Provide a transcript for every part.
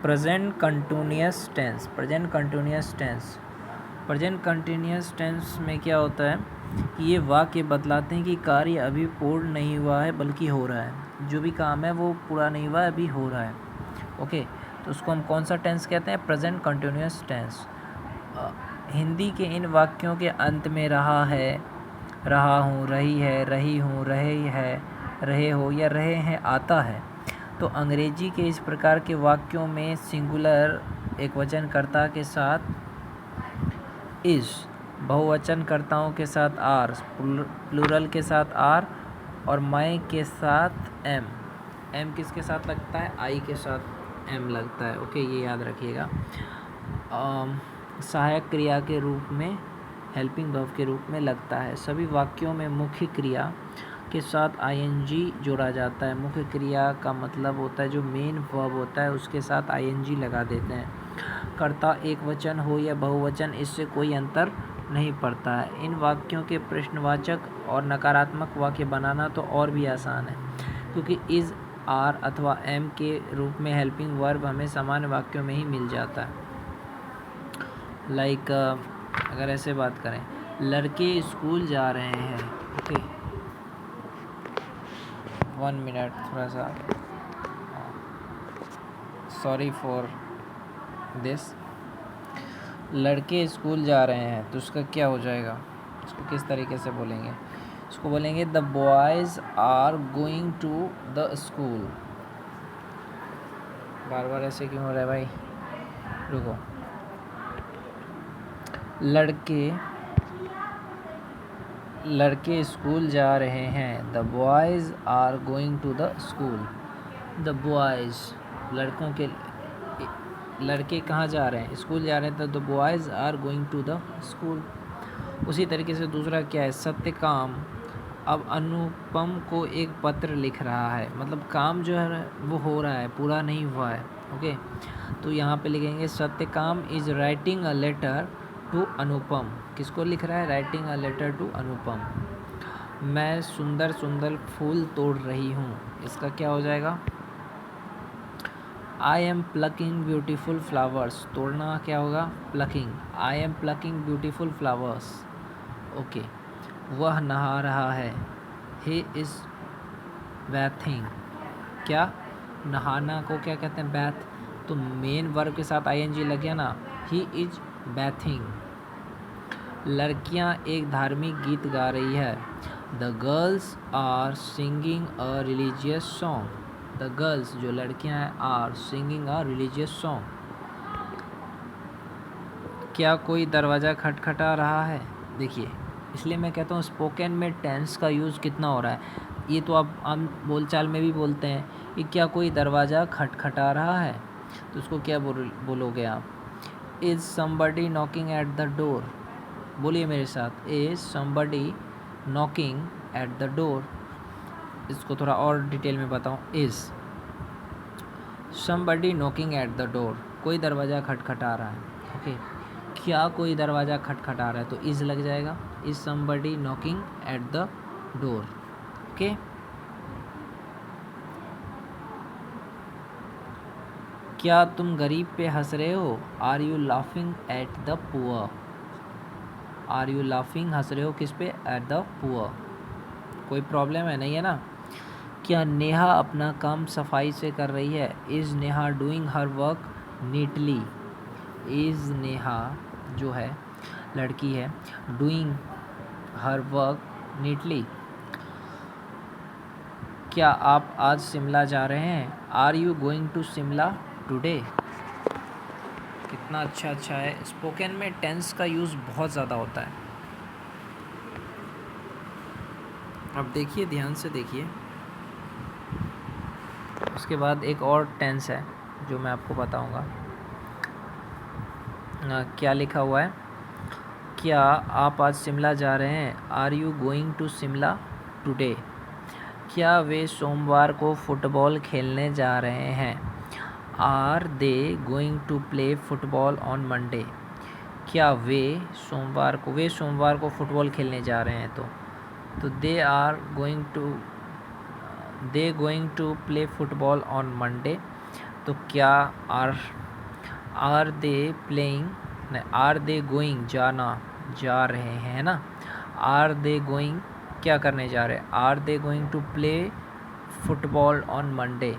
Present continuous tense. Present continuous tense में क्या होता है कि ये वाक्य बतलाते हैं कि कार्य अभी पूर्ण नहीं हुआ है बल्कि हो रहा है। जो भी काम है वो पूरा नहीं हुआ है, अभी हो रहा है। ओके, तो उसको हम कौन सा टेंस कहते हैं? Present continuous tense. हिंदी के इन वाक्यों के अंत में रहा है, रहा हूँ, रही है, रही हूँ, रहे है, रहे हो या रहे हैं आता है। तो अंग्रेजी के इस प्रकार के वाक्यों में सिंगुलर एकवचनकर्ता के साथ इज, बहुवचनकर्ताओं के साथ आर, प्लूरल के साथ आर और मैं के साथ एम। एम किसके साथ लगता है? आई के साथ एम लगता है। ओके, ये याद रखिएगा। सहायक क्रिया के रूप में, हेल्पिंग वर्ब के रूप में लगता है। सभी वाक्यों में मुख्य क्रिया के साथ आईएनजी जोड़ा जाता है। मुख्य क्रिया का मतलब होता है जो मेन वर्ब होता है उसके साथ आईएनजी लगा देते हैं। कर्ता एक वचन हो या बहुवचन, इससे कोई अंतर नहीं पड़ता है। इन वाक्यों के प्रश्नवाचक और नकारात्मक वाक्य बनाना तो और भी आसान है, क्योंकि इज, आर अथवा एम के रूप में हेल्पिंग वर्ब हमें सामान्य वाक्यों में ही मिल जाता है। लाइक अगर ऐसे बात करें, लड़के स्कूल जा रहे हैं। ओके, 1 मिनट, थोड़ा सा सॉरी फॉर दिस। लड़के स्कूल जा रहे हैं तो उसका क्या हो जाएगा? इसको किस तरीके से बोलेंगे? इसको बोलेंगे the boys are going to the school. बार बार ऐसे क्यों हो रहा है भाई? रुको। लड़के स्कूल जा रहे हैं। The boys are going to the school. The boys, लड़के कहाँ जा रहे हैं? स्कूल जा रहे हैं। तो the boys are going to the school. उसी तरीके से दूसरा क्या है? सत्यकाम अब अनुपम को एक पत्र लिख रहा है। मतलब काम जो है वो हो रहा है, पूरा नहीं हुआ है। ओके, तो यहाँ पे लिखेंगे Satyakam is writing a letter to Anupam. किसको लिख रहा है? Writing a letter to Anupam. मैं सुंदर सुंदर फूल तोड़ रही हूँ। इसका क्या हो जाएगा? I am plucking beautiful flowers. तोड़ना क्या होगा? Plucking. I am plucking beautiful flowers. Okay, वह नहा रहा है। He is bathing. क्या? नहाना को क्या कहते हैं? बैथ। तो मेन वर्ब के साथ आईएनजी लग गया ना। He is bathing. लड़कियां एक धार्मिक गीत गा रही है। The girls are singing a religious song. The girls, जो लड़कियां हैं, are singing a religious song. क्या कोई दरवाज़ा खटखटा रहा है? देखिए, इसलिए मैं कहता हूँ स्पोकन में टेंस का यूज़ कितना हो रहा है। ये तो आप आम बोलचाल में भी बोलते हैं कि क्या कोई दरवाज़ा खटखटा रहा है, तो उसको क्या बोलोगे आप? Is somebody knocking at the door. बोलिए मेरे साथ, is somebody knocking at the door. इसको थोड़ा और डिटेल में बताऊँ। Is somebody knocking at the door, कोई दरवाज़ा खटखटा रहा है। ओके, क्या कोई दरवाज़ा खटखटा रहा है, तो इज़ लग जाएगा। Is somebody knocking at the door. Okay, क्या तुम गरीब पे हंस रहे हो? Are you laughing at the poor. Are you laughing, हंस रहे हो किस पे? At the poor. कोई प्रॉब्लम है? नहीं है ना। क्या नेहा अपना काम सफाई से कर रही है? Is Neha doing her work neatly. Is Neha, जो है लड़की है, डूइंग हर वर्क नीटली। क्या आप आज शिमला जा रहे हैं? Are you going to Shimla today. कितना अच्छा है। स्पोकन में टेंस का यूज़ बहुत ज़्यादा होता है। अब देखिए, ध्यान से देखिए। उसके बाद एक और टेंस है जो मैं आपको बताऊंगा। क्या लिखा हुआ है? क्या आप आज शिमला जा रहे हैं? Are you going to Shimla today. क्या वे सोमवार को फुटबॉल खेलने जा रहे हैं? Are they going to play football on Monday. क्या वे सोमवार को फुटबॉल खेलने जा रहे हैं? तो they going to play football on Monday. तो क्या are they playing, are they going, जाना, जा रहे हैं ना। आर दे गोइंग, क्या करने जा रहे हैं, are they going to play football on Monday,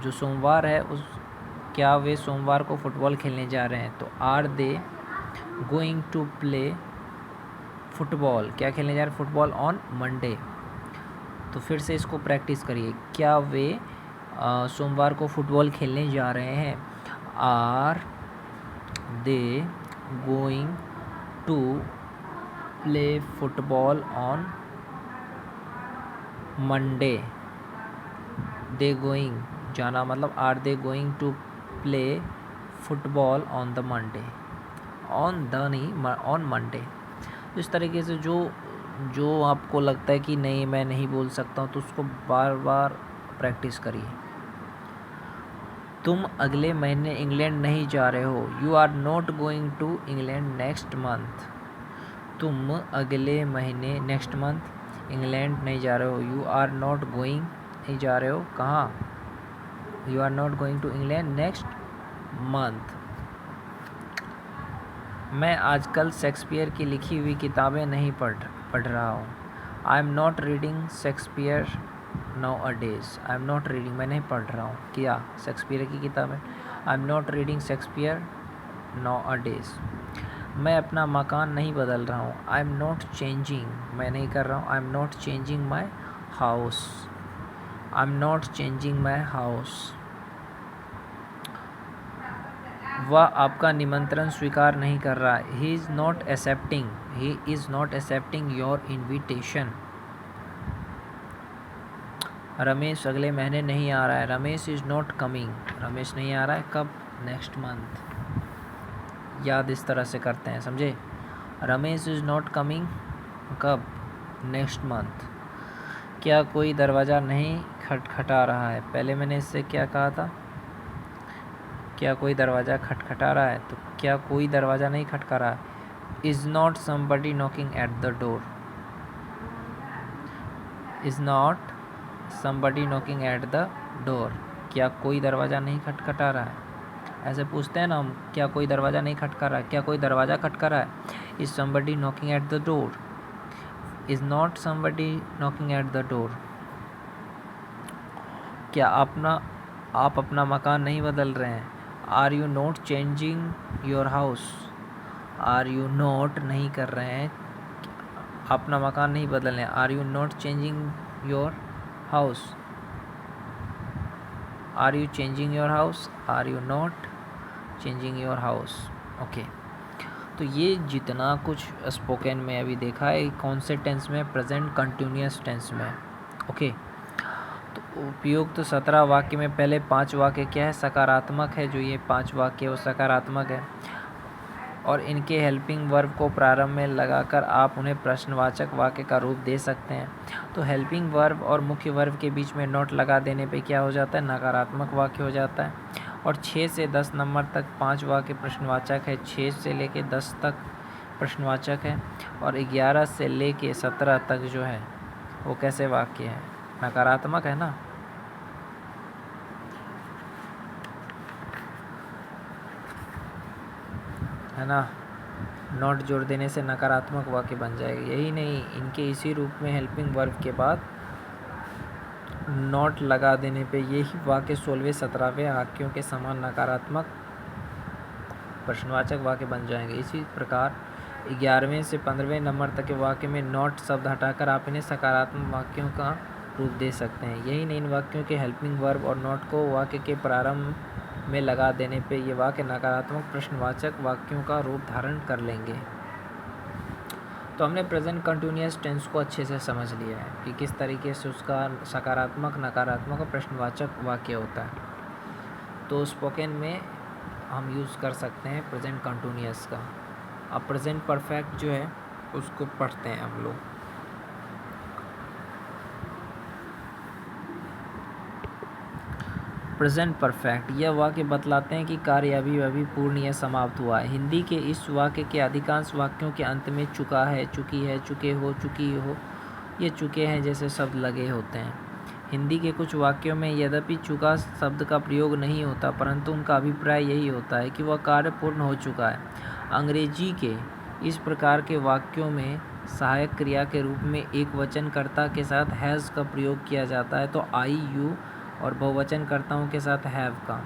जो सोमवार है उस, क्या वे सोमवार को फुटबॉल खेलने जा रहे हैं। तो are they going to play football, क्या खेलने जा रहे हैं, फुटबॉल ऑन मंडे। तो फिर से इसको प्रैक्टिस करिए, क्या वे सोमवार को फुटबॉल खेलने जा रहे हैं। Are they going to play football on Monday. They going, जाना, मतलब are they going to play football on the Monday, on the नहीं, ऑन मंडे। इस तरीके से जो आपको लगता है कि नहीं मैं नहीं बोल सकता हूँ, तो उसको बार बार प्रैक्टिस करिए। तुम अगले महीने इंग्लैंड नहीं जा रहे हो। You are not going to England next month. तुम अगले महीने, नेक्स्ट मंथ, इंग्लैंड नहीं जा रहे हो। यू आर नॉट गोइंग, नहीं जा रहे हो कहाँ, you are not going to England next month. मैं आजकल शेक्सपियर की लिखी हुई किताबें नहीं पढ़ रहा हूँ। I am not reading Shakespeare now a days. I am not reading, मैं नहीं पढ़ रहा हूँ क्या, शेक्सपियर की किताबें। I am not reading Shakespeare now a days. मैं अपना मकान नहीं बदल रहा हूँ। आई एम नॉट चेंजिंग, मैं नहीं कर रहा हूँ। I am not changing my house. I am not changing my house. वह आपका निमंत्रण स्वीकार नहीं कर रहा। He is not accepting your invitation. Ramesh अगले महीने नहीं आ रहा है। Ramesh is not coming, Ramesh नहीं आ रहा है कब, नेक्स्ट मंथ। याद इस तरह से करते हैं, समझे। रमेश इज़ नॉट कमिंग कब, नेक्स्ट मंथ। क्या कोई दरवाज़ा नहीं खटखटा रहा है। पहले मैंने इससे क्या कहा था, क्या कोई दरवाज़ा खटखटा रहा है, तो क्या कोई दरवाज़ा नहीं खटका रहा है। Is not somebody knocking at the door. Is not somebody knocking at the door, क्या कोई दरवाज़ा नहीं खटखटा रहा है। ऐसे पूछते हैं ना हम, क्या कोई दरवाज़ा नहीं खटका रहा है, क्या कोई दरवाज़ा खटका रहा है। Is somebody knocking at the door. Is not somebody knocking at the door. क्या आप अपना मकान नहीं बदल रहे हैं। Are you not changing your house. Are you not, नहीं कर रहे हैं, अपना मकान नहीं बदल रहे हैं। Are you not changing your house. Are you changing your house, are you not changing your house. Okay, तो ये जितना कुछ स्पोकन में अभी देखा है, कौन से टेंस में, प्रेजेंट कंटिन्यूअस टेंस में। ओके, तो उपयुक्त 17 वाक्य में पहले 5 वाक्य क्या है, सकारात्मक है। जो ये 5 वाक्य वो सकारात्मक है, और इनके हेल्पिंग वर्ब को प्रारंभ में लगाकर आप उन्हें प्रश्नवाचक वाक्य का रूप दे सकते हैं। तो हेल्पिंग वर्ब और मुख्य वर्ब के बीच में नोट लगा देने पे क्या हो जाता है, नकारात्मक वाक्य हो जाता है। और 6 से 10 नंबर तक 5 वाक्य प्रश्नवाचक है, 6 से लेके 10 तक प्रश्नवाचक है, और 11 से लेके 17 तक जो है वो कैसे वाक्य है, नकारात्मक है ना। है ना, नॉट जोड़ देने से नकारात्मक वाक्य बन जाएगा। यही नहीं, इनके इसी रूप में हेल्पिंग वर्ब के बाद नॉट लगा देने पे यही वाक्य 16वें 17वें वाक्यों के समान नकारात्मक प्रश्नवाचक वाक्य बन जाएंगे। इसी प्रकार 11वें से 15वें नंबर तक के वाक्य में नॉट शब्द हटाकर आप इन्हें सकारात्मक वाक्यों का रूप दे सकते हैं। यही नहीं, इन वाक्यों के हेल्पिंग वर्ब और नॉट को वाक्य के प्रारंभ में लगा देने पे ये वाक्य नकारात्मक प्रश्नवाचक वाक्यों का रूप धारण कर लेंगे। तो हमने प्रेजेंट कंटिन्यूअस टेंस को अच्छे से समझ लिया है कि किस तरीके से उसका सकारात्मक, नकारात्मक और प्रश्नवाचक वाक्य होता है। तो स्पोकन में हम यूज़ कर सकते हैं प्रेजेंट कंटिन्यूअस का। अब प्रेजेंट परफेक्ट जो है उसको पढ़ते हैं हम लोग। प्रेजेंट परफेक्ट, यह वाक्य बतलाते हैं कि कार्य अभी पूर्ण या समाप्त हुआ है। हिंदी के इस वाक्य के अधिकांश वाक्यों के अंत में चुका है, चुकी है, चुके हो, चुकी हो, ये चुके हैं जैसे शब्द लगे होते हैं। हिंदी के कुछ वाक्यों में यद्यपि चुका शब्द का प्रयोग नहीं होता, परंतु उनका अभिप्राय यही होता है कि वह कार्य पूर्ण हो चुका है। अंग्रेजी के इस प्रकार के वाक्यों में सहायक क्रिया के रूप में एक वचनकर्ता के साथ हैज़ का प्रयोग किया जाता है, तो आई, यू और बहुवचनकर्ताओं के साथ हैव का।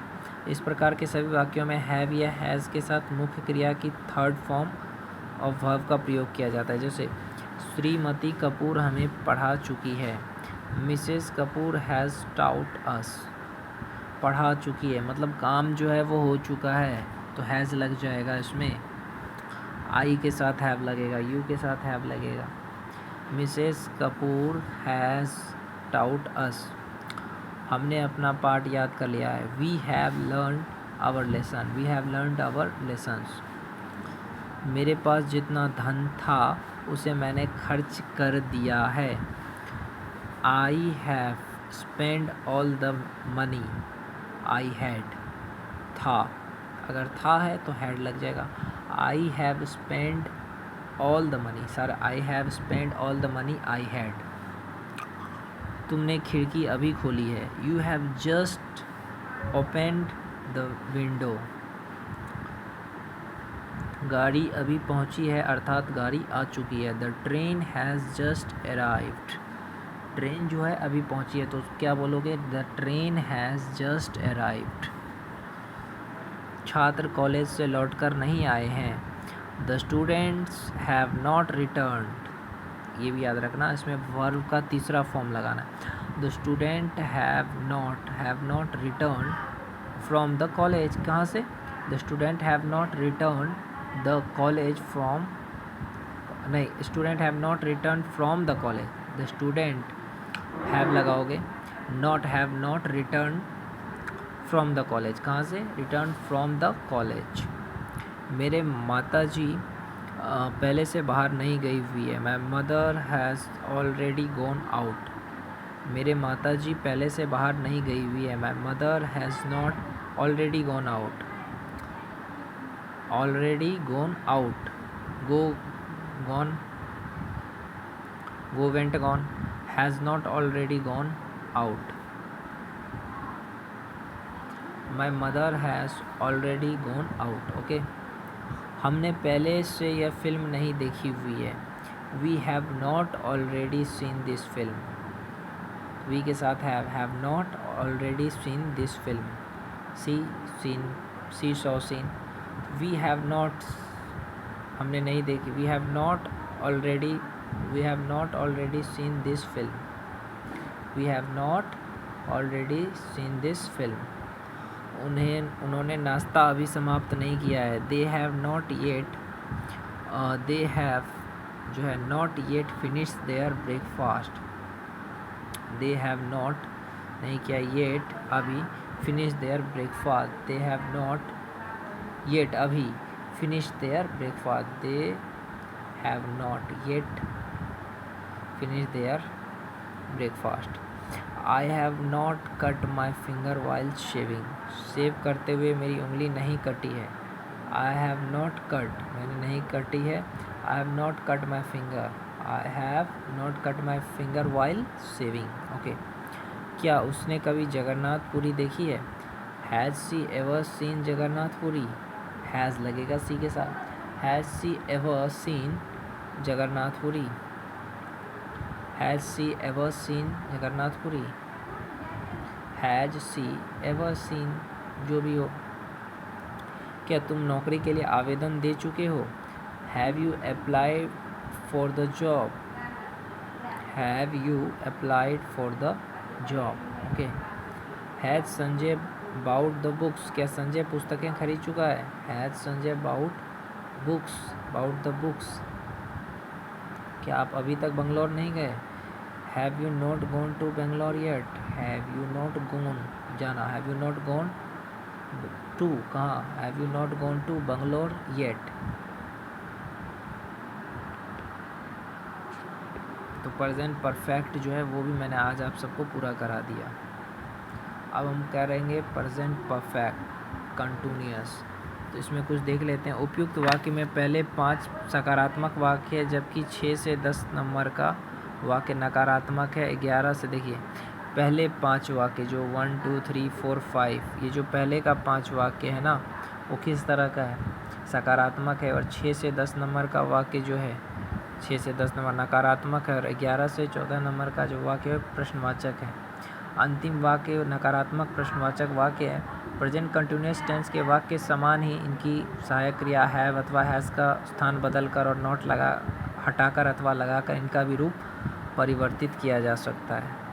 इस प्रकार के सभी वाक्यों में हैव या हैज़ के साथ मुख्य क्रिया की थर्ड फॉर्म ऑफ वर्ब का प्रयोग किया जाता है। जैसे श्रीमती कपूर हमें पढ़ा चुकी है, मिसेस कपूर हैज़ टॉट अस। पढ़ा चुकी है मतलब काम जो है वो हो चुका है, तो हैज़ लग जाएगा इसमें। आई के साथ हैव लगेगा, यू के साथ हैव लगेगा। Mrs Kapoor has taught us, हमने अपना पाठ याद कर लिया है। We have learn our lesson, we have learned our lessons. मेरे पास जितना धन था उसे मैंने खर्च कर दिया है। I have spend all the money I had. था, अगर था है तो हैड लग जाएगा। I have spend all the money, sir I have spend all the money I had. तुमने खिड़की अभी खोली है, you have just opened the window. गाड़ी अभी पहुंची है अर्थात गाड़ी आ चुकी है। The train has just arrived. Train जो है अभी पहुंची है, तो क्या बोलोगे? The train has just arrived. छात्र कॉलेज से लौटकर नहीं आए हैं। The students have not returned. ये भी याद रखना, इसमें वर्ब का तीसरा फॉर्म लगाना है। The student have not return from the college. कहाँ से? The student have not return the college from, नहीं, student have not return from the college. The student have लगाओगे, have not return from the college. कहाँ से? Return from the college. मेरे माता जी पहले से बाहर नहीं गई हुई है। My mother has already gone out. मेरे माता जी पहले से बाहर नहीं गई हुई है। My mother has not already gone out. Already gone out, go, gone, go, went, gone. Has not already gone out. My mother has already gone out. Okay, हमने पहले से यह फिल्म नहीं देखी हुई है। We have not already seen this film. We के साथ have not already seen this film. See saw seen. We have not, हमने नहीं देखी। We have not already seen this film. We have not already seen this film. उन्होंने नाश्ता अभी समाप्त नहीं किया है। They have not yet, they have जो है not yet finish their breakfast. They have not नहीं किया, येट अभी, finish their breakfast. They have not yet अभी finish their breakfast. They have not yet finish their breakfast. I have not cut my finger while shaving. Shave करते हुए मेरी उंगली नहीं कटी है। आई हैव नॉट कट, मैंने नहीं कटी है। I have not cut my finger. I have not cut my finger while shaving. Okay, क्या उसने कभी जगन्नाथपुरी देखी है? Has she ever seen Jagannathpuri. Has लगेगा सी के साथ। Has she ever seen Jagannathpuri. Has she ever seen Jagannathpuri. Has she ever seen, जो भी हो। क्या तुम नौकरी के लिए आवेदन दे चुके हो? Have you applied for the job. Have you applied for the job. Okay, has Sanjay bought the books. क्या संजय पुस्तकें खरीद चुका है? Has Sanjay bought books, bought the books. क्या आप अभी तक बंगलोर नहीं गए? Have you not gone to Bangalore yet. Have you not gone, जाना। Have you not gone to, कहाँ? Have you not gone to Bangalore yet. तो प्रेजेंट परफेक्ट जो है वो भी मैंने आज आप सबको पूरा करा दिया। अब हम करेंगे प्रेजेंट परफेक्ट कंटिन्यूअस। तो इसमें कुछ देख लेते हैं। उपयुक्त वाक्य में पहले 5 सकारात्मक वाक्य है, जबकि 6 से 10 नंबर का वाक्य नकारात्मक है। 11 से देखिए, पहले 5 वाक्य जो 1 2 3 4 5, ये जो पहले का 5 वाक्य है ना, वो किस तरह का है, सकारात्मक है। और 6 से 10 नंबर का वाक्य जो है, 6 से 10 नंबर नकारात्मक है। और 11 से 14 नंबर का जो वाक्य है प्रश्नवाचक है। अंतिम वाक्य नकारात्मक प्रश्नवाचक वाक्य है। प्रेजेंट कंटिन्यूअस टेंस के वाक्य समान ही इनकी सहायक क्रिया हैव अथवा हैज़ का स्थान बदलकर और नॉट हटाकर अथवा लगाकर इनका भी रूप परिवर्तित किया जा सकता है।